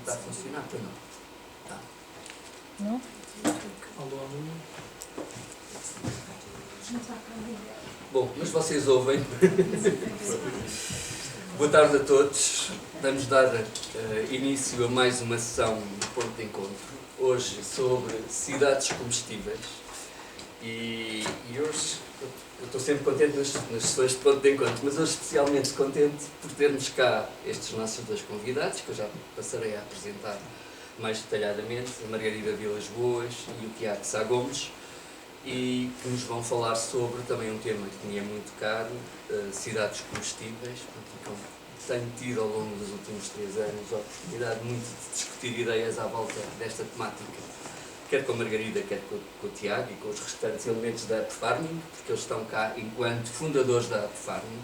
está a funcionar, pois não? Tá. Não? Alô, alô. Bom, mas vocês ouvem. Boa tarde a todos. Vamos dar início a mais uma sessão do Ponto de Encontro. Hoje sobre cidades comestíveis. E hoje, eu estou sempre contente nas sessões de Ponto de Encontro, mas hoje especialmente contente por termos cá estes nossos dois convidados, que eu já passarei a apresentar mais detalhadamente, a Margarida Vilas Boas e o Tiago Sá Gomes, e que nos vão falar sobre também um tema que me é muito caro, cidades comestíveis. Tenho tido ao longo dos últimos 3 anos a oportunidade muito de discutir ideias à volta desta temática, quer com a Margarida, quer com o Tiago e com os restantes elementos da App Farming, porque eles estão cá enquanto fundadores da App Farming.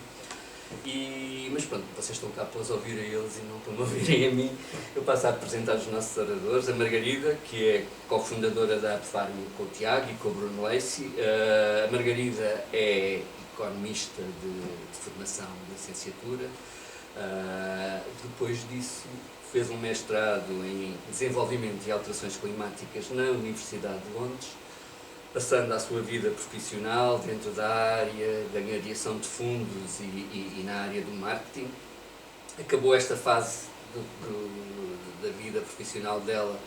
Mas pronto, vocês estão cá para os ouvir a eles e não para me ouvirem a mim. Eu passo a apresentar os nossos oradores. A Margarida, que é cofundadora da App Farming com o Tiago e com o Bruno Lacey. A Margarida é economista de formação de licenciatura. Depois disso fez um mestrado em desenvolvimento e alterações climáticas na Universidade de Londres, passando a sua vida profissional dentro da área da angariação de fundos e na área do marketing. Acabou esta fase da vida profissional dela,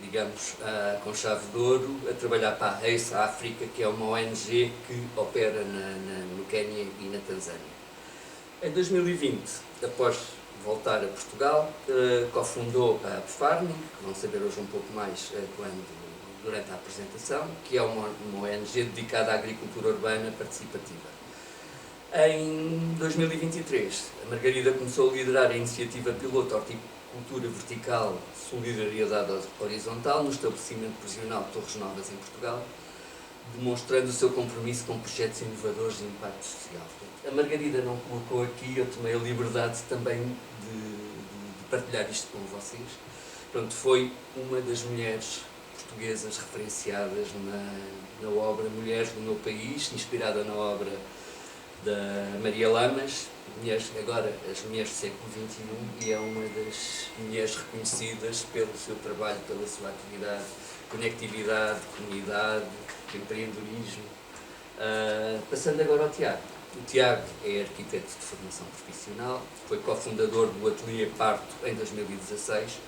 digamos, com chave de ouro, a trabalhar para a ACE África, que é uma ONG que opera no Quénia e na Tanzânia. Em 2020, após voltar a Portugal, cofundou a App Farming, que vão saber hoje um pouco mais durante a apresentação, que é uma ONG dedicada à agricultura urbana participativa. Em 2023, a Margarida começou a liderar a iniciativa piloto Horticultura Vertical Solidariedade Horizontal no estabelecimento prisional de Torres Novas em Portugal, demonstrando o seu compromisso com projetos inovadores de impacto social. A Margarida não colocou aqui, eu tomei a liberdade também de partilhar isto com vocês. Pronto, foi uma das mulheres portuguesas referenciadas na obra Mulheres do Meu País, inspirada na obra da Maria Lamas, agora as mulheres do século XXI, e é uma das mulheres reconhecidas pelo seu trabalho, pela sua atividade, conectividade, comunidade, empreendedorismo. Passando agora ao Tiago. O Tiago é arquiteto de formação profissional, foi cofundador do Ateliê Parto em 2016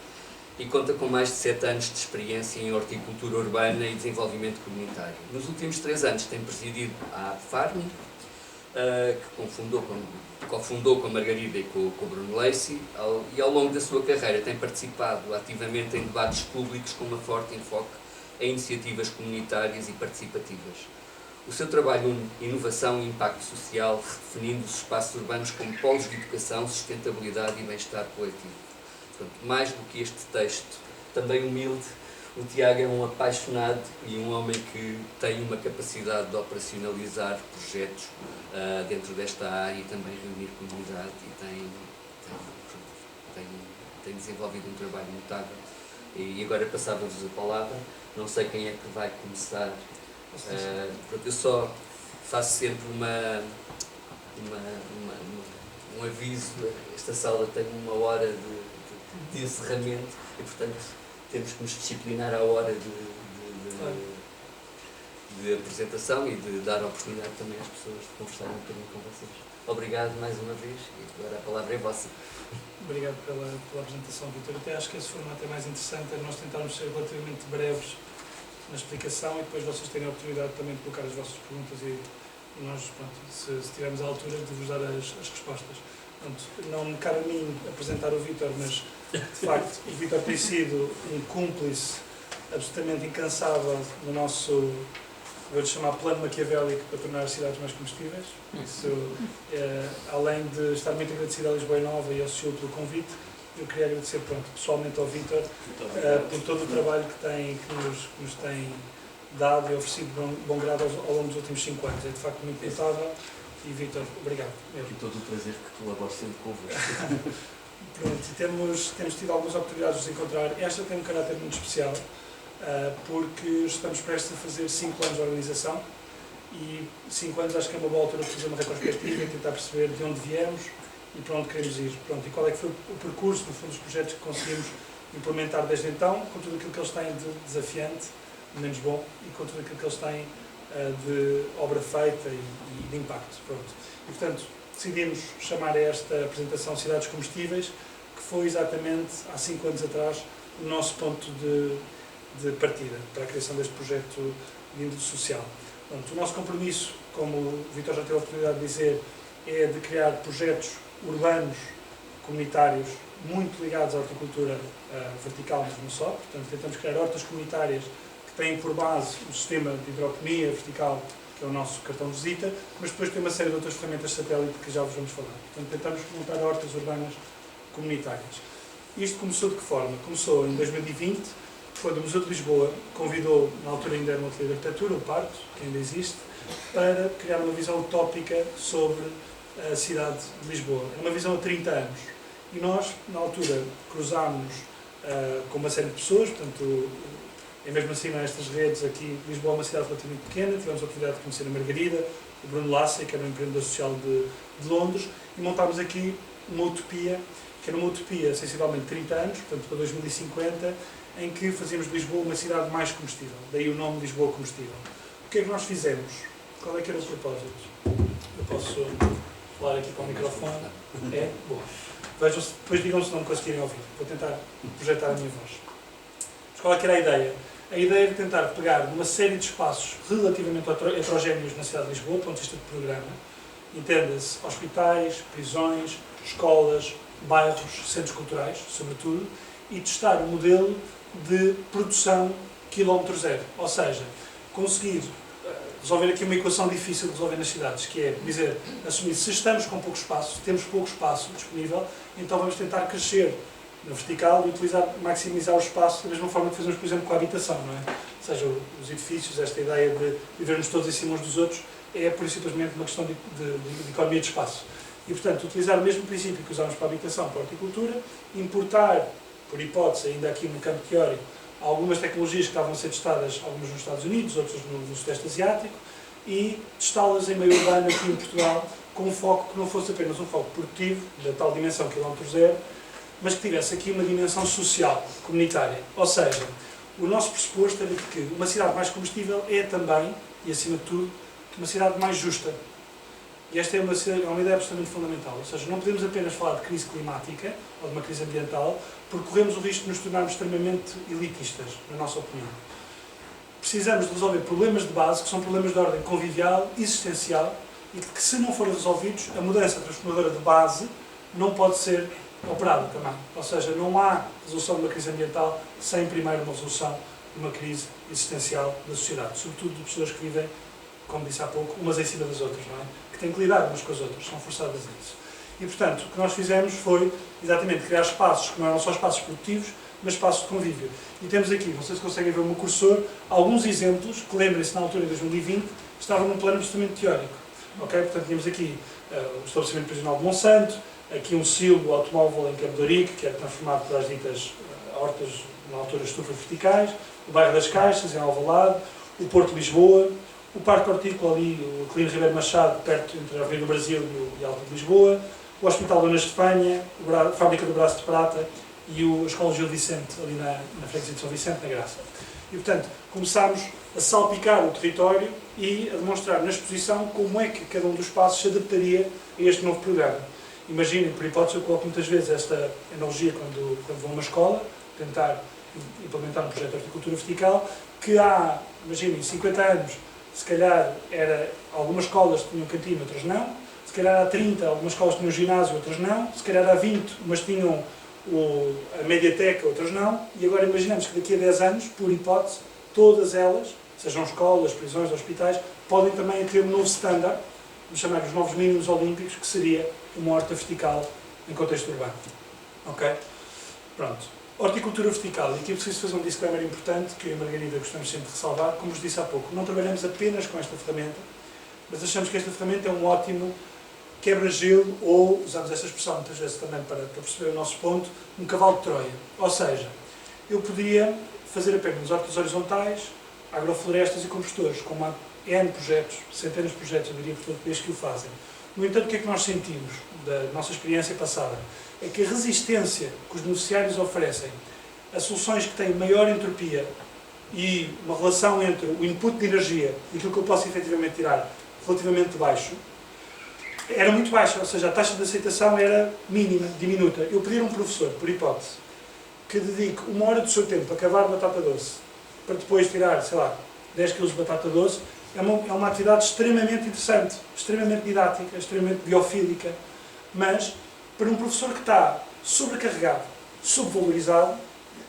e conta com mais de 7 anos de experiência em horticultura urbana e desenvolvimento comunitário. Nos últimos 3 anos tem presidido a App Farming, que cofundou com a Margarida e com o Bruno Lacey, e ao longo da sua carreira tem participado ativamente em debates públicos com uma forte enfoque em iniciativas comunitárias e participativas. O seu trabalho une inovação e impacto social, redefinindo os espaços urbanos como polos de educação, sustentabilidade e bem-estar coletivo. Portanto, mais do que este texto, também humilde, o Tiago é um apaixonado e um homem que tem uma capacidade de operacionalizar projetos dentro desta área e também reunir comunidade, e tem desenvolvido um trabalho notável. E agora passava-vos a palavra, não sei quem é que vai começar. Eu só faço sempre um aviso. Esta sala tem 1 hora de encerramento e, portanto, temos que nos disciplinar à hora de apresentação e de dar a oportunidade também às pessoas de conversarem um bocadinho com vocês. Obrigado mais uma vez e agora a palavra é vossa. Obrigado pela apresentação, Vítor. Até acho que esse formato é mais interessante, é nós tentarmos ser relativamente breves na explicação e depois vocês terem a oportunidade também de colocar as vossas perguntas e nós, pronto, se estivermos à altura, de vos dar as respostas. Pronto, não me cabe a mim apresentar o Vítor, mas de facto o Vítor tem sido um cúmplice absolutamente incansável no nosso, vou-lhe chamar, plano maquiavélico para tornar as cidades mais comestíveis. Isso, além de estar muito agradecido à Lisboa Nova e ao Senhor pelo convite, eu queria agradecer, pronto, pessoalmente ao Vítor por todo o trabalho que nos tem dado e oferecido bom grado ao longo dos últimos 5 anos. É de facto muito notável e, Vítor, obrigado. E todo o prazer que colaboro sempre convosco. Pronto, temos tido algumas oportunidades de nos encontrar. Esta tem um caráter muito especial, porque estamos prestes a fazer 5 anos de organização e 5 anos acho que é uma boa altura para fazer uma retrospectiva e tentar perceber de onde viemos e para onde queremos ir. Pronto, e qual é que foi o percurso, no fundo, dos projetos que conseguimos implementar desde então, com tudo aquilo que eles têm de desafiante, menos bom, e com tudo aquilo que eles têm de obra feita e de impacto. Pronto. E, portanto, decidimos chamar a esta apresentação Cidades Comestíveis, que foi exatamente há 5 anos atrás o nosso ponto de partida para a criação deste projeto de índole social. Portanto, o nosso compromisso, como o Vítor já teve a oportunidade de dizer, é de criar projetos urbanos, comunitários, muito ligados à horticultura vertical, mas não só. Portanto, tentamos criar hortas comunitárias que têm por base o sistema de hidroponia vertical, que é o nosso cartão de visita, mas depois tem uma série de outras ferramentas de satélite que já vos vamos falar. Portanto, tentamos montar hortas urbanas comunitárias. Isto começou de que forma? Começou em 2020, quando o Museu de Lisboa convidou, na altura ainda era uma ateliê de arquitetura, o Parto, que ainda existe, para criar uma visão utópica sobre a cidade de Lisboa. É uma visão há 30 anos. E nós, na altura, cruzámos com uma série de pessoas, portanto, é mesmo assim nestas redes aqui, Lisboa é uma cidade relativamente pequena, tivemos a oportunidade de conhecer a Margarida, o Bruno Lassa, que era um empreendedor social de Londres, e montámos aqui uma utopia, que era uma utopia sensivelmente 30 anos, portanto para 2050, em que fazíamos de Lisboa uma cidade mais comestível, daí o nome Lisboa Comestível. O que é que nós fizemos? Qual é que era o propósito? Eu posso falar aqui para o microfone? É? Boa. Vejam, depois digam se não me conseguirem ouvir. Vou tentar projetar a minha voz. Mas qual é que era a ideia? A ideia era tentar pegar numa série de espaços relativamente heterogéneos na cidade de Lisboa, do ponto de vista de programa, entenda-se hospitais, prisões, escolas, bairros, centros culturais, sobretudo, e testar o modelo de produção quilómetro zero. Ou seja, conseguir resolver aqui uma equação difícil de resolver nas cidades, que é dizer, assumir, se estamos com pouco espaço, temos pouco espaço disponível, então vamos tentar crescer na vertical e utilizar, maximizar o espaço da mesma forma que fazemos, por exemplo, com a habitação, não é? Ou seja, os edifícios, esta ideia de vivermos todos em cima uns dos outros, é por simplesmente uma questão de economia de espaço. E, portanto, utilizar o mesmo princípio que usamos para a habitação, para a horticultura, importar, por hipótese, ainda aqui no campo teórico, algumas tecnologias que estavam a ser testadas, algumas nos Estados Unidos, outras no Sudeste Asiático, e testá-las em meio urbano aqui em Portugal, com um foco que não fosse apenas um foco produtivo, da tal dimensão quilómetro zero, mas que tivesse aqui uma dimensão social, comunitária. Ou seja, o nosso pressuposto era de que uma cidade mais comestível é também, e acima de tudo, uma cidade mais justa. E esta é uma ideia absolutamente fundamental. Ou seja, não podemos apenas falar de crise climática ou de uma crise ambiental, porque corremos o risco de nos tornarmos extremamente elitistas, na nossa opinião. Precisamos de resolver problemas de base, que são problemas de ordem convivial, existencial, e que, se não forem resolvidos, a mudança transformadora de base não pode ser operada também. Ou seja, não há resolução de uma crise ambiental sem primeiro uma resolução de uma crise existencial da sociedade, sobretudo de pessoas que vivem, como disse há pouco, umas em cima das outras, não é? Que têm que lidar umas com as outras, são forçadas a isso. E, portanto, o que nós fizemos foi, exatamente, criar espaços que não eram só espaços produtivos, mas espaços de convívio. E temos aqui, não sei se conseguem ver o meu cursor, alguns exemplos que, lembrem-se, na altura de 2020, estavam num plano absolutamente teórico. Okay? Portanto, tínhamos aqui o estabelecimento prisional de Monsanto, aqui um silo automóvel em Campo de Ourique, que era transformado para as ditas hortas, na altura, estufas verticais, o bairro das Caixas, em Alvalade, o Porto de Lisboa, o Parque Hortícola ali, o Clino Ribeiro Machado, perto entre a Avenida do Brasil e a Alta de Lisboa, o Hospital Dona Espanha, a Fábrica do Braço de Prata e a Escola Gil Vicente, ali na freguesia de São Vicente, na Graça. E, portanto, começámos a salpicar o território e a demonstrar na exposição como é que cada um dos espaços se adaptaria a este novo programa. Imaginem, por hipótese, eu coloco muitas vezes esta analogia quando vou a uma escola, tentar implementar um projeto de horticultura vertical, que há, imaginem, 50 anos, se calhar algumas escolas tinham cantina, outras não. Se calhar há 30, algumas escolas tinham ginásio, outras não. Se calhar há 20, umas tinham a mediateca, outras não. E agora imaginamos que daqui a 10 anos, por hipótese, todas elas, sejam escolas, prisões, hospitais, podem também ter um novo standard, vamos chamar os novos mínimos olímpicos, que seria uma horta vertical em contexto urbano. Ok? Pronto. Horticultura vertical, e aqui eu preciso fazer um disclaimer importante, que eu e a Margarida gostamos sempre de ressalvar, como vos disse há pouco, não trabalhamos apenas com esta ferramenta, mas achamos que esta ferramenta é um ótimo quebra-gelo, ou, usamos esta expressão muitas vezes também para perceber o nosso ponto, um cavalo de Troia. Ou seja, eu podia fazer apenas hortas horizontais, agroflorestas e compostores, como há N projetos, centenas de projetos, eu diria, por todo o país que o fazem. No entanto, o que é que nós sentimos da nossa experiência passada? É que a resistência que os beneficiários oferecem a soluções que têm maior entropia e uma relação entre o input de energia e aquilo que eu posso efetivamente tirar relativamente baixo, era muito baixa, ou seja, a taxa de aceitação era mínima, diminuta. Eu pedir a um professor, por hipótese, que dedique 1 hora do seu tempo a cavar batata doce, para depois tirar, sei lá, 10 kg de batata doce, é uma atividade extremamente interessante, extremamente didática, extremamente biofílica, mas para um professor que está sobrecarregado, subvalorizado,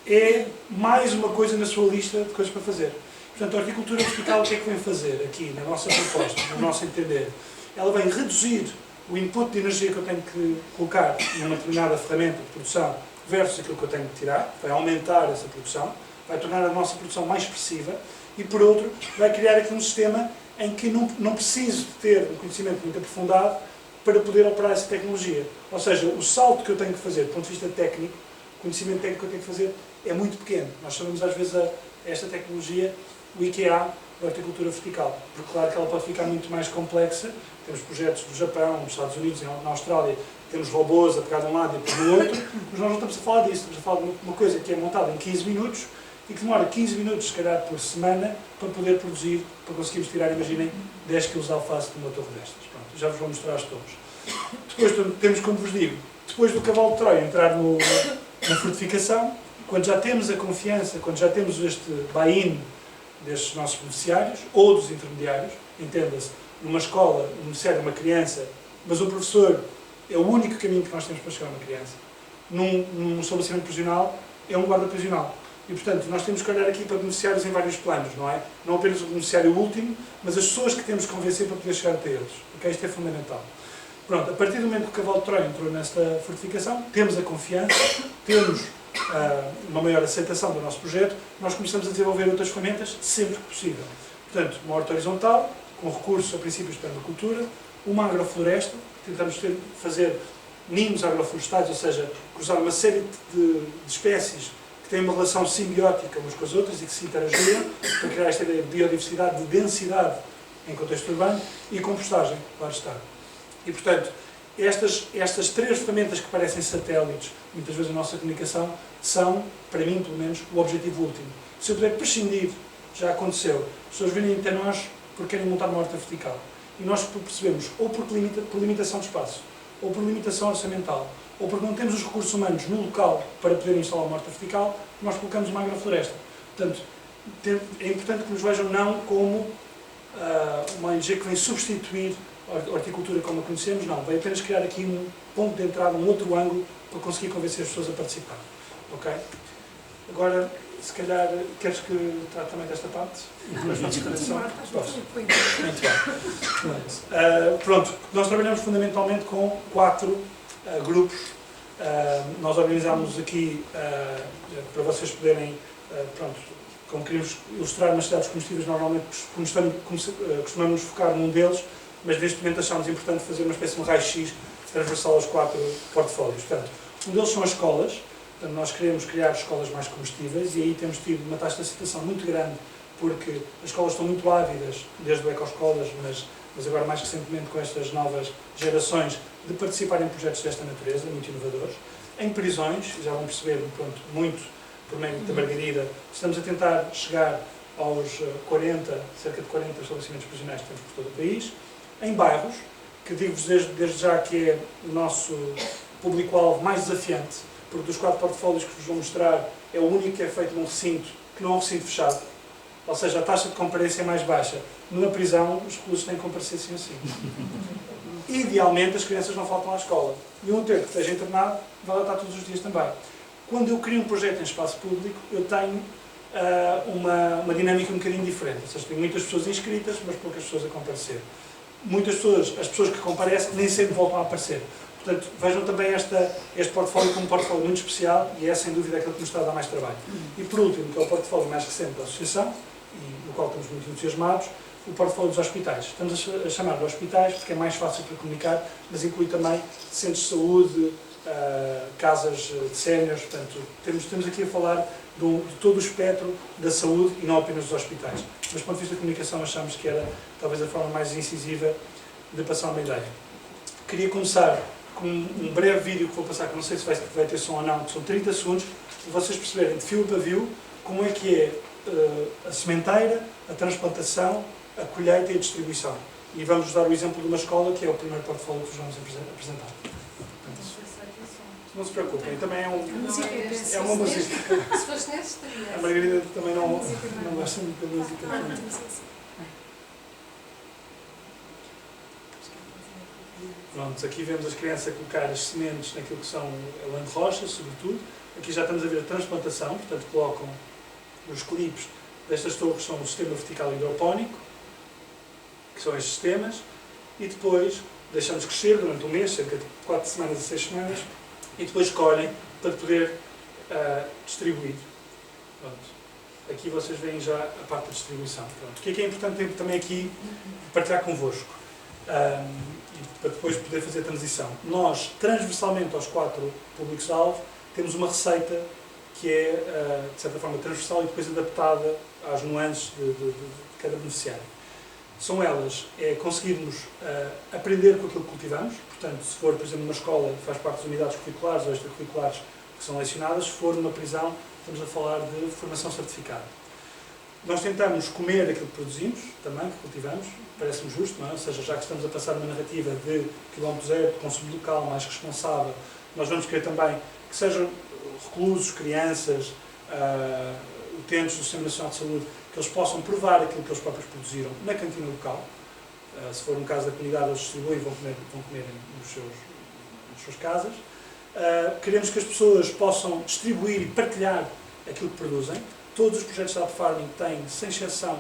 é mais uma coisa na sua lista de coisas para fazer. Portanto, a horticultura vertical o que é que vem fazer aqui, na nossa proposta, no nosso entender? Ela vem reduzir o input de energia que eu tenho que colocar numa determinada ferramenta de produção versus aquilo que eu tenho que tirar, vai aumentar essa produção, vai tornar a nossa produção mais expressiva e, por outro, vai criar aqui um sistema em que não preciso de ter um conhecimento muito aprofundado para poder operar essa tecnologia. Ou seja, o salto que eu tenho que fazer, do ponto de vista técnico, o conhecimento técnico que eu tenho que fazer é muito pequeno. Nós chamamos às vezes a esta tecnologia o IKEA da horticultura vertical, porque claro que ela pode ficar muito mais complexa. Temos projetos do Japão, nos Estados Unidos, na Austrália, temos robôs a pegar de um lado e para o outro, mas nós não estamos a falar disso, estamos a falar de uma coisa que é montada em 15 minutos e que demora 15 minutos, se calhar, por semana, para poder produzir, para conseguirmos tirar, imaginem, 10 kg de alface de uma torre destas. Pronto, já vos vou mostrar as torres. Depois temos, como vos digo, depois do cavalo de Troia entrar na frutificação, quando já temos a confiança, quando já temos este buy-in destes nossos beneficiários, ou dos intermediários, entenda-se, numa escola, um beneficiário é uma criança, mas o professor é o único caminho que nós temos para chegar a uma criança. Num estabelecimento prisional, é um guarda prisional. E, portanto, nós temos que olhar aqui para beneficiários em vários planos, não é? Não apenas o beneficiário último, mas as pessoas que temos que convencer para poder chegar até eles. Ok? Isto é fundamental. Pronto, a partir do momento que o cavalo de Troia entrou nesta fortificação, temos a confiança, temos uma maior aceitação do nosso projeto, nós começamos a desenvolver outras ferramentas sempre que possível. Portanto, uma horta horizontal, com recurso a princípios de permacultura, uma agrofloresta, tentamos fazer ninhos agroflorestais, ou seja, cruzar uma série de espécies que têm uma relação simbiótica umas com as outras e que se interagiam, para criar esta ideia de biodiversidade, de densidade em contexto urbano, e compostagem, claro está. E, portanto, estas três ferramentas que parecem satélites, muitas vezes na nossa comunicação, são, para mim, pelo menos, o objetivo último. Se eu puder prescindir, já aconteceu, as pessoas vêm até nós porque querem montar uma horta vertical. E nós percebemos, ou por limitação de espaço, ou por limitação orçamental, ou porque não temos os recursos humanos no local para poder instalar uma horta vertical, nós colocamos uma agrofloresta. Portanto, é importante que nos vejam não como uma ONG que vem substituir a horticultura como a conhecemos, não. Vai apenas criar aqui um ponto de entrada, um outro ângulo, para conseguir convencer as pessoas a participar. Ok? Agora, se calhar, queres que trate também desta parte? Posso? Muito bem. Pronto, nós trabalhamos fundamentalmente com 4 grupos. Nós organizámos aqui, para vocês poderem, pronto, como queríamos ilustrar nas cidades combustíveis, normalmente costumamos focar num deles, mas neste momento achámos importante fazer uma espécie de um raio-x transversal aos 4 portfólios. Portanto, um deles são as escolas. Portanto, nós queremos criar escolas mais combustíveis e aí temos tido uma taxa de aceitação muito grande, porque as escolas estão muito ávidas, desde o Ecoescolas, mas agora mais recentemente com estas novas gerações, de participar em projetos desta natureza, muito inovadores. Em prisões, já vão perceber, pronto, muito por meio da Margarida, estamos a tentar chegar aos cerca de 40 estabelecimentos prisionais que temos por todo o país. Em bairros, que digo-vos desde já que é o nosso público-alvo mais desafiante, porque dos 4 portfólios que vos vou mostrar, é o único que é feito num recinto, que não é um recinto fechado. Ou seja, a taxa de comparência é mais baixa. Numa prisão, os reclusos têm que comparecer sim ou sim. Idealmente, as crianças não faltam à escola. E um ter que esteja internado, vai lá estar todos os dias também. Quando eu crio um projeto em espaço público, eu tenho uma dinâmica um bocadinho diferente. Ou seja, tenho muitas pessoas inscritas, mas poucas pessoas a comparecer. Muitas pessoas, as pessoas que comparecem, nem sempre voltam a aparecer. Portanto, vejam também este portfólio como um portfólio muito especial e é, sem dúvida, aquele que nos está a dar mais trabalho. E, por último, que é o portfólio mais recente da Associação, e no qual estamos muito entusiasmados, o portfólio dos hospitais. Estamos a chamar de hospitais porque é mais fácil para comunicar, mas inclui também centros de saúde, casas de séniores. Portanto, temos aqui a falar de todo o espectro da saúde e não apenas dos hospitais. Mas, do ponto de vista da comunicação, achamos que era talvez a forma mais incisiva de passar uma ideia. Queria começar com um breve vídeo que vou passar, que não sei se vai ter som ou não, que são 30 segundos, para vocês perceberem de fio a pavio como é que é a sementeira, a transplantação, a colheita e a distribuição. E vamos dar o exemplo de uma escola, que é o primeiro portfólio que vos vamos apresentar. Não se preocupem, também é uma música. Se fosse nesse, estaria. A Margarida também não gosta muito da música. Pronto, aqui vemos as crianças a colocar as sementes naquilo que são a lã de rocha, sobretudo. Aqui já estamos a ver a transplantação, portanto colocam os clipes destas torres, são o sistema vertical hidropónico, que são estes sistemas, e depois deixamos crescer durante um mês, cerca de 4 semanas a 6 semanas, e depois colhem para poder distribuir. Pronto. Aqui vocês veem já a parte da distribuição. Pronto. O que é importante também aqui partilhar convosco, e para depois poder fazer a transição. Nós, transversalmente aos 4 públicos-alvo, temos uma receita que é, de certa forma, transversal e depois adaptada às nuances de cada beneficiário. São elas, conseguirmos aprender com aquilo que cultivamos, portanto, se for, por exemplo, numa escola que faz parte das unidades curriculares ou extracurriculares que são lecionadas, se for numa prisão, estamos a falar de formação certificada. Nós tentamos comer aquilo que produzimos, também, que cultivamos, parece-me justo, não é? Ou seja, já que estamos a passar uma narrativa de quilómetro zero, de consumo local, mais responsável, nós vamos querer também que sejam reclusos, crianças, utentes do Sistema Nacional de Saúde, que eles possam provar aquilo que eles próprios produziram na cantina local. Se for um caso da comunidade, eles distribuem e vão comer nas suas casas. Queremos que as pessoas possam distribuir e partilhar aquilo que produzem. Todos os projetos de Farming têm, sem exceção,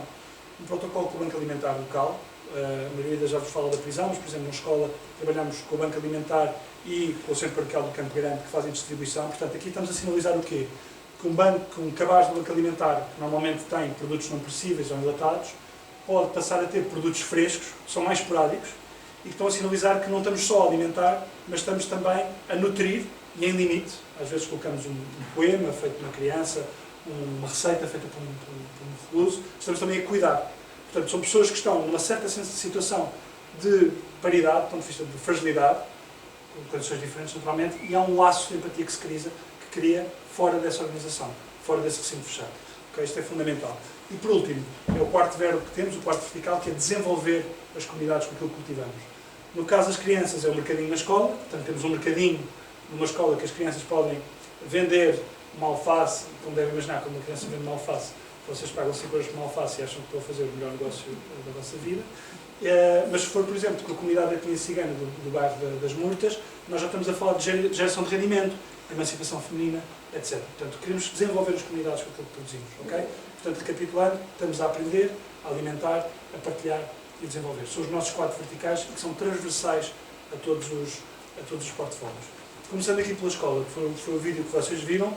um protocolo com o Banco Alimentar local. A Margarida já vos fala da prisão, mas, por exemplo, na escola trabalhamos com o Banco Alimentar e com o Centro Paroquial do Campo Grande, que fazem distribuição. Portanto, aqui estamos a sinalizar o quê? Que um cabaz do Banco Alimentar, que normalmente tem produtos não perecíveis ou enlatados, pode passar a ter produtos frescos, que são mais esporádicos, e que estão a sinalizar que não estamos só a alimentar, mas estamos também a nutrir, e em limite. Às vezes colocamos um poema feito por uma criança, uma receita feita por um recluso, estamos também a cuidar. Portanto, são pessoas que estão numa certa situação de paridade, do ponto de vista de fragilidade, com condições diferentes naturalmente, e há um laço de empatia que se cria fora dessa organização, fora desse recinto fechado. Okay? Isto é fundamental. E por último, é o quarto verbo que temos, o quarto vertical, que é desenvolver as comunidades com aquilo que cultivamos. No caso das crianças é o mercadinho na escola, portanto temos um mercadinho numa escola que as crianças podem vender uma alface, como devem imaginar, quando uma criança vende uma alface, vocês pagam 5 euros por uma alface e acham que estão a fazer o melhor negócio da vossa vida. Mas se for, por exemplo, com a comunidade da etnia cigana do bairro das Murtas, nós já estamos a falar de geração de rendimento, emancipação feminina, etc. Portanto, queremos desenvolver as comunidades com aquilo que produzimos. Okay? Portanto, recapitulando, estamos a aprender, a alimentar, a partilhar e a desenvolver. São os nossos 4 verticais que são transversais a todos os portfólios. Começando aqui pela escola, que foi o vídeo que vocês viram,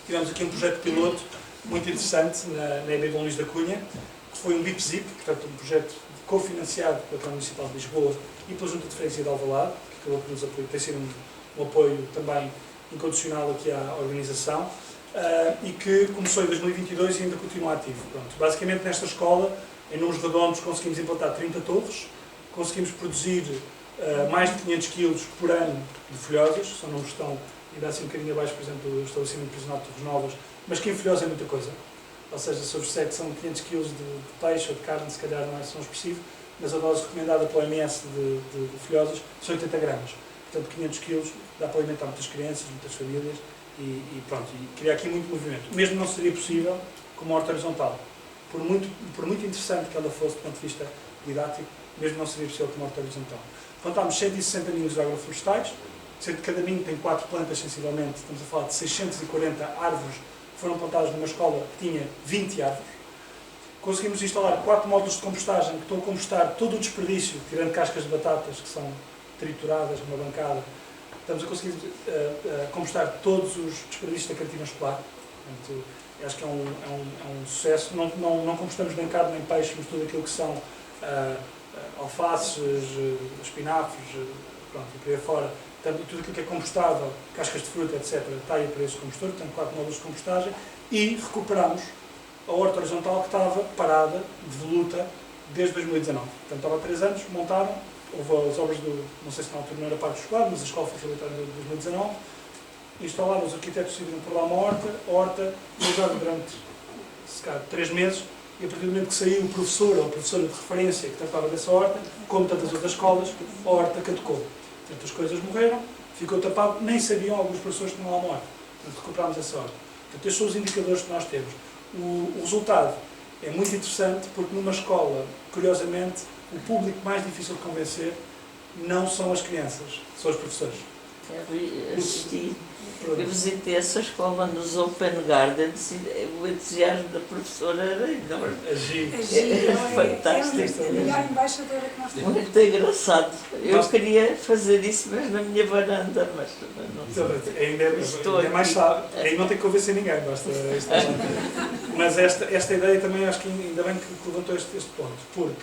tivemos aqui um projeto piloto muito interessante na EB Dom Luís da Cunha, que foi um BIP-ZIP, portanto um projeto cofinanciado pela Câmara Municipal de Lisboa e pela Junta de Freguesia de Alvalade, que acabou por nos apoiar, tem sido um apoio também incondicional aqui à organização, e que começou em 2022 e ainda continua ativo. Pronto, basicamente nesta escola, em números redondos, conseguimos implantar 30 torres, conseguimos produzir mais de 500 kg por ano de folhosas, são números que estão ainda assim um bocadinho abaixo, por exemplo, do estabelecimento prisional de Torres Novas, mas que em folhosa é muita coisa. Ou seja, se eu vos disser que são 500 kg de peixe ou de carne, se calhar não é tão expressivo, mas a dose recomendada pela OMS de folhosas são 80 gramas. Portanto, 500 kg dá para alimentar muitas crianças, muitas famílias e pronto, e criar aqui muito movimento. Mesmo não seria possível com uma horta horizontal. Por muito interessante que ela fosse do ponto de vista didático, mesmo não seria possível com uma horta horizontal. Plantámos 160 ninhos agroflorestais, sendo que cada ninho tem 4 plantas sensivelmente, estamos a falar de 640 árvores que foram plantadas numa escola que tinha 20 árvores. Conseguimos instalar 4 módulos de compostagem que estão a compostar todo o desperdício, tirando cascas de batatas que são trituradas numa bancada. Estamos a conseguir compostar todos os desperdícios da cantina escolar. Portanto, acho que é um sucesso. Não compostamos nem carne nem peixe, mas tudo aquilo que são alfaces, espinafres, pronto, e por aí fora. Portanto, tudo aquilo que é compostável, cascas de fruta, etc., está aí para esse compostor, portanto 4 módulos de compostagem, e recuperamos a horta horizontal que estava parada, devoluta, desde 2019. Portanto, estava há 3 anos, montaram, houve as obras não sei se na altura não era parte escolar, mas a escola foi reabilitada em 2019, instalaram, os arquitetos decidiram por lá uma horta, usaram durante, se calhar, 3 meses, e a partir do momento que saiu o professor ou a professora de referência que tratava dessa horta, como tantas outras escolas, a horta caducou. Portanto, as coisas morreram, ficou tapado, nem sabiam alguns professores que tinham lá uma horta. Portanto, recuperámos essa horta. Portanto, estes são os indicadores que nós temos. O resultado é muito interessante porque numa escola, curiosamente, o público mais difícil de convencer não são as crianças, são os professores. Eu visitei essa escola nos Open Gardens e o entusiasmo da professora era enorme. A Gi. É fantástico. É a melhor embaixadora que nós temos. Muito engraçado. Eu queria fazer isso, mas na minha varanda, mas não sei. Ainda é mais sábio. Aí não tem que convencer ninguém, basta estar lá. Mas esta ideia também acho que ainda bem que levantou este ponto, porque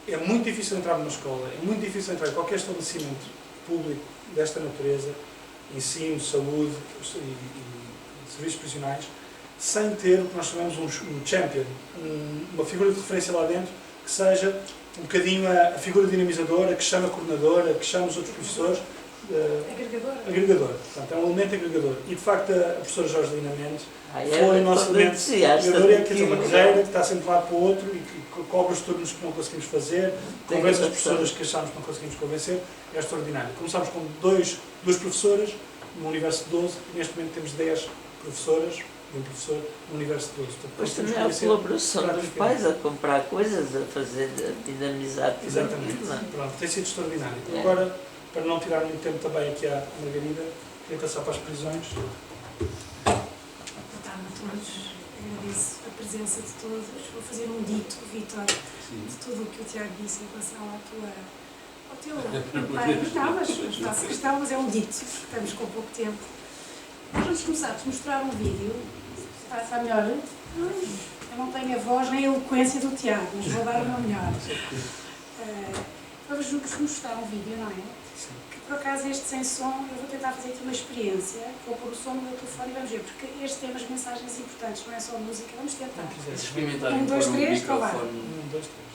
é muito difícil entrar numa escola, é muito difícil entrar em qualquer estabelecimento público desta natureza, ensino, saúde e serviços prisionais, sem ter o que nós chamamos um champion, uma figura de referência lá dentro, que seja um bocadinho a figura dinamizadora, que chama a coordenadora, que chama os outros professores. Agregador. Portanto, é um elemento agregador. E, de facto, a professora Jorgelina Mendes foi o nosso elemento agregador, que é uma guerreira que está sempre de um lado para o outro e que cobra os turnos que não conseguimos fazer, convence as professoras que achámos que não conseguimos convencer. É extraordinário. Começámos com duas professoras, no universo de 12, e neste momento temos 10 professoras e um professor no universo de 12. Pois também há a colaboração dos pais a comprar coisas, a fazer, a dinamizar. Exatamente. Pronto, tem sido extraordinário. Agora, para não tirar muito tempo também aqui à Margarida, queria passar para as prisões. Boa tarde a todos. Agradeço a presença de todos. Vou fazer um dito, Vítor, de tudo o que o Tiago disse em relação ao teu empenho. Não, mas faço questão, mas é um dito, porque estamos com pouco tempo. Nós vamos começar a mostrar um vídeo. Está melhor? Eu não tenho a voz nem a eloquência do Tiago, mas vou dar o meu melhor. Vamos mostrar um vídeo, não é? Que por acaso este sem som, eu vou tentar fazer aqui uma experiência, vou pôr o som no meu telefone e vamos ver, porque este tem umas mensagens importantes, não é só música, vamos tentar. Experimentar 1, 2, 3, então vai. 1, 2, 3.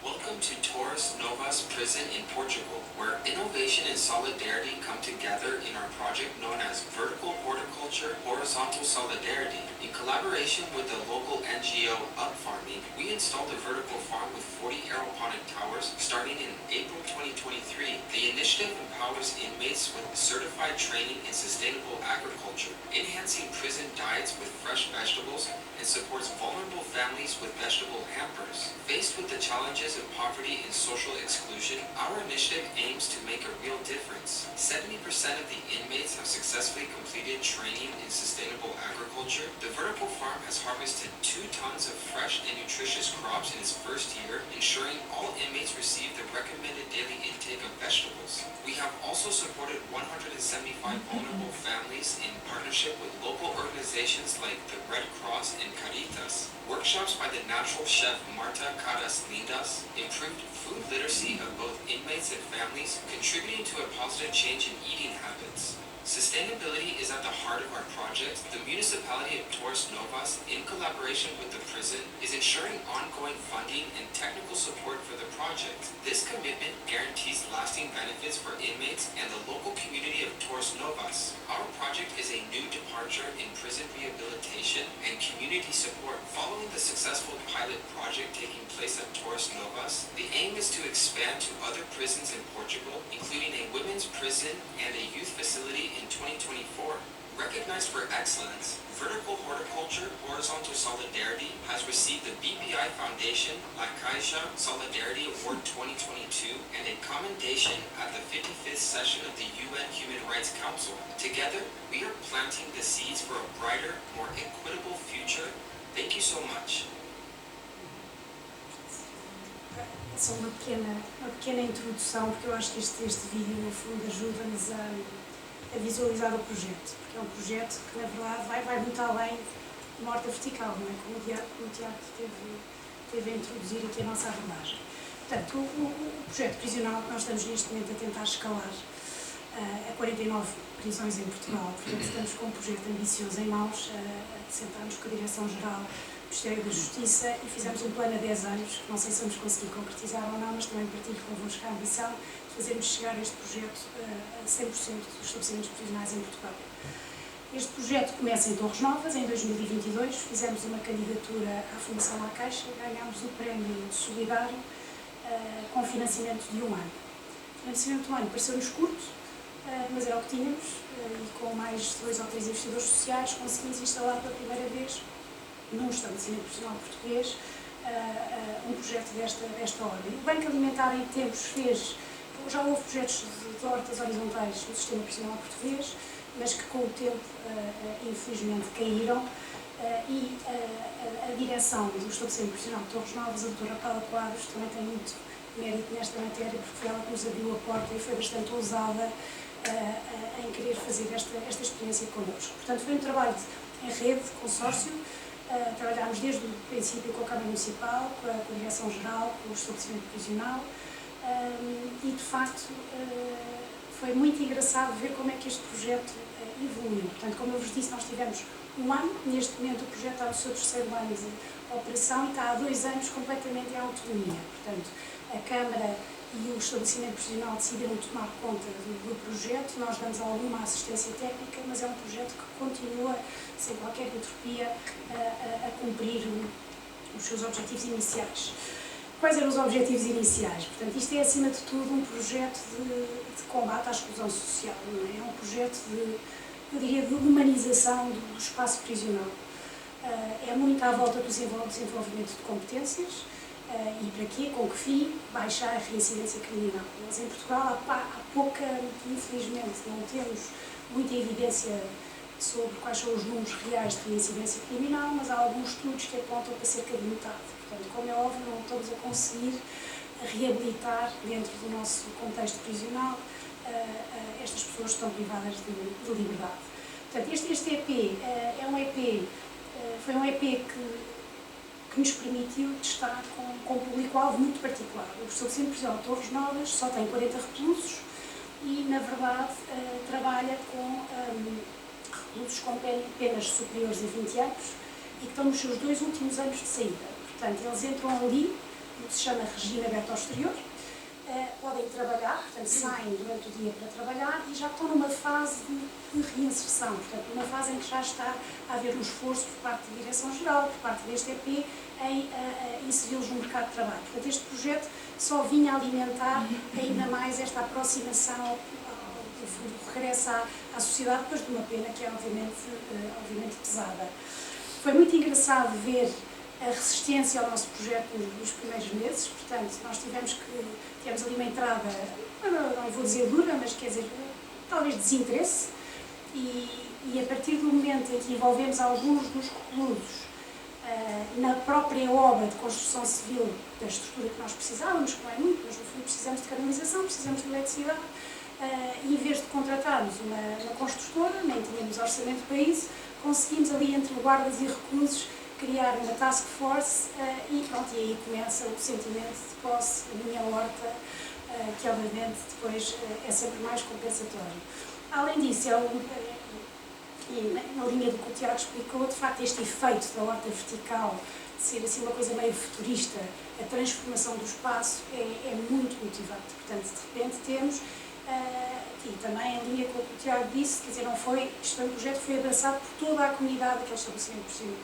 Welcome to Torres Novas Prison in Portugal, where innovation and solidarity come together in our project known as Vertical Horticulture Horizontal Solidarity. In collaboration with the local NGO Up Farming, we installed a vertical farm with 40 aeroponic towers starting in April 2023. The initiative empowers inmates with certified training in sustainable agriculture, enhancing prison diets with fresh vegetables, and supports vulnerable families with vegetable hampers. Faced with the challenges of poverty and social exclusion, our initiative aims to make a real difference. 70% of the inmates have successfully completed training in sustainable agriculture. The vertical farm has harvested 2 tons of fresh and nutritious crops in its first year, ensuring all inmates receive the recommended daily intake of vegetables. We have also supported 175 vulnerable families in partnership with local organizations like the Red Cross and Caritas. Workshops by the natural chef Marta Caras Lindas improved food literacy of both inmates and families, contributing to a positive change in eating habits. Sustainability is at the heart of our project. The municipality of Torres Novas, in collaboration with the prison, is ensuring ongoing funding and technical support for the project. This commitment guarantees lasting benefits for inmates and the local community of Torres Novas. Our project is a new departure in prison rehabilitation and community support. Following the successful pilot project taking place at Torres Novas, the aim is to expand to other prisons in Portugal, including a women's prison and a youth facility in 2024. Recognized for excellence, Vertical Horticulture Horizontal Solidarity has received the BPI Foundation La Caixa Solidarity Award 2022 and a commendation at the 55th session of the UN Human Rights Council. Together, we are planting the seeds for a brighter, more equitable future. Thank you so much. É só uma pequena introdução, porque eu acho que este vídeo, no fundo, ajuda-nos a visualizar o projeto, porque é um projeto que, na verdade, vai muito além de uma horta vertical, não é? Como o Tiago teve a introduzir aqui a nossa abordagem. Portanto, o projeto prisional que nós estamos neste momento a tentar escalar a 49 prisões em Portugal. Portanto, estamos com um projeto ambicioso em mãos, sentarmos com a Direção-Geral de Ministério da Justiça e fizemos um plano a 10 anos, que não sei se vamos conseguir concretizar ou não, mas também partilho convosco a ambição de fazermos chegar este projeto a 100% dos estabelecimentos prisionais em Portugal. Este projeto começa em Torres Novas, em 2022, fizemos uma candidatura à Fundação La Caixa, ganhámos o prémio solidário com financiamento de 1 ano. O financiamento de 1 ano pareceu-nos curto, mas era o que tínhamos, e com mais 2 ou 3 investidores sociais conseguimos instalar pela primeira vez num estabelecimento prisional português um projeto desta ordem. O Banco Alimentar em tempos já houve projetos de hortas horizontais no sistema prisional português, mas que com o tempo, infelizmente, caíram, e a direção do estabelecimento prisional de Torres Novas, a doutora Paula Quadros, também tem muito mérito nesta matéria, porque foi ela que nos abriu a porta e foi bastante ousada em querer fazer esta experiência connosco. Portanto, foi um trabalho em rede, de consórcio. Trabalhámos desde o princípio com a Câmara Municipal, com a Direção-Geral, com o estabelecimento prisional, e de facto foi muito engraçado ver como é que este projeto evoluiu. Portanto, como eu vos disse, nós tivemos 1 ano, neste momento o projeto está no seu 3º ano de operação e está há 2 anos completamente em autonomia. Portanto, a Câmara e o estabelecimento prisional decidiram tomar conta do projeto, nós damos alguma assistência técnica, mas é um projeto que continua, sem qualquer utopia, a cumprir os seus objetivos iniciais. Quais eram os objetivos iniciais? Portanto, isto é, acima de tudo, um projeto de combate à exclusão social, não é? É um projeto eu diria, de humanização do espaço prisional. É muito à volta do desenvolvimento de competências. E para quê? Com que fim? Baixar a reincidência criminal. Nós em Portugal há pouca, infelizmente, não temos muita evidência sobre quais são os números reais de reincidência criminal, mas há alguns estudos que apontam para cerca de metade. Portanto, como é óbvio, não estamos a conseguir reabilitar dentro do nosso contexto prisional estas pessoas que estão privadas de liberdade. Portanto, este EP foi um EP que nos permitiu estar com um público-alvo muito particular. O estabelecimento prisional de Torres Novas só tem 40 reclusos e, na verdade, trabalha com reclusos com penas superiores a 20 anos e que estão nos seus 2 últimos anos de saída. Portanto, eles entram ali, no que se chama regime aberto ao exterior, podem trabalhar, portanto, saem durante o dia para trabalhar e já estão numa fase de reinserção, portanto, numa fase em que já está a haver um esforço por parte da Direção-Geral, por parte deste EP, em inseri-los no mercado de trabalho. Portanto, este projeto só vinha alimentar ainda mais esta aproximação, o regresso à sociedade, depois de uma pena que é obviamente pesada. Foi muito engraçado ver a resistência ao nosso projeto nos primeiros meses, portanto, nós tivemos ali uma entrada, não vou dizer dura, mas quer dizer, talvez desinteresse, e a partir do momento em que envolvemos alguns dos reclusos na própria obra de construção civil da estrutura que nós precisávamos, que não é muito, mas no fundo precisamos de canalização, precisamos de eletricidade, e em vez de contratarmos uma construtora, nem tínhamos orçamento para isso, conseguimos ali entre guardas e reclusos criar uma task force e pronto, e aí começa o sentimento de posse da minha horta, que obviamente depois é sempre mais compensatório. Além disso, e na linha do que o Tiago explicou, de facto este efeito da horta vertical, de ser assim uma coisa meio futurista, a transformação do espaço é muito motivante. Portanto, de repente temos, e também em linha com o que o Tiago disse, quer dizer, este projeto foi abraçado por toda a comunidade daquele estabelecimento prisional.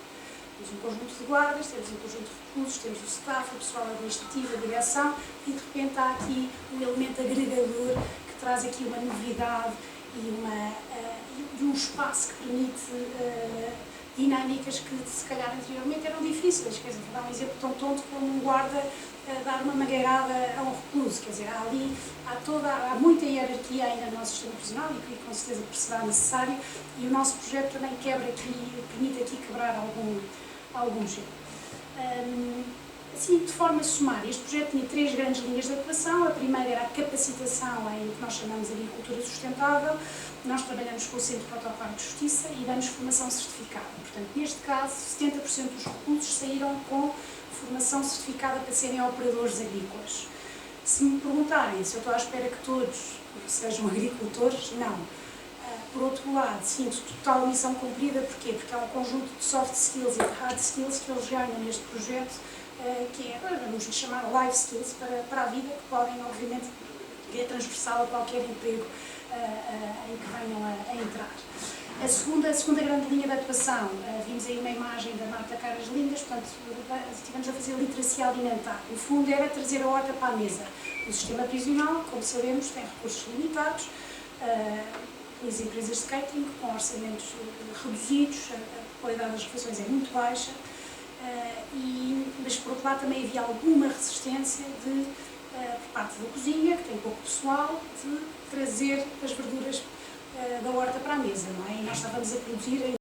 Temos um conjunto de guardas, temos um conjunto de reclusos, temos o staff, o pessoal administrativo, a direção, e de repente há aqui um elemento agregador que traz aqui uma novidade e um espaço que permite dinâmicas que se calhar anteriormente eram difíceis. Quer dizer, vou dar um exemplo tão tonto como um guarda dar uma mangueirada a um recluso. Quer dizer, há muita hierarquia ainda no nosso sistema prisional e que com certeza será necessário, e o nosso projeto também permite aqui quebrar algum gelo. Assim, de forma sumária, este projeto tinha 3 grandes linhas de atuação. A primeira era a capacitação em o que nós chamamos de agricultura sustentável. Nós trabalhamos com o Centro Protocolar de Justiça e damos formação certificada. Portanto, neste caso, 70% dos reclusos saíram com formação certificada para serem operadores agrícolas. Se me perguntarem se eu estou à espera que todos sejam agricultores, não. Por outro lado, sinto total missão cumprida, porquê? Porque há um conjunto de soft skills e de hard skills que eles ganham neste projeto, que é, vamos lhe chamar, life skills para a vida, que podem, obviamente, é transversal a qualquer emprego em que venham a entrar. A segunda grande linha de atuação, vimos aí uma imagem da Marta Caras Lindas, portanto, estivemos a fazer literacia alimentar. O fundo era trazer a horta para a mesa. O sistema prisional, como sabemos, tem recursos limitados, as empresas de catering com orçamentos reduzidos, a qualidade das refeições é muito baixa, mas por outro lado também havia alguma resistência por parte da cozinha, que tem pouco pessoal, de trazer as verduras da horta para a mesa, não é? E nós estávamos a produzir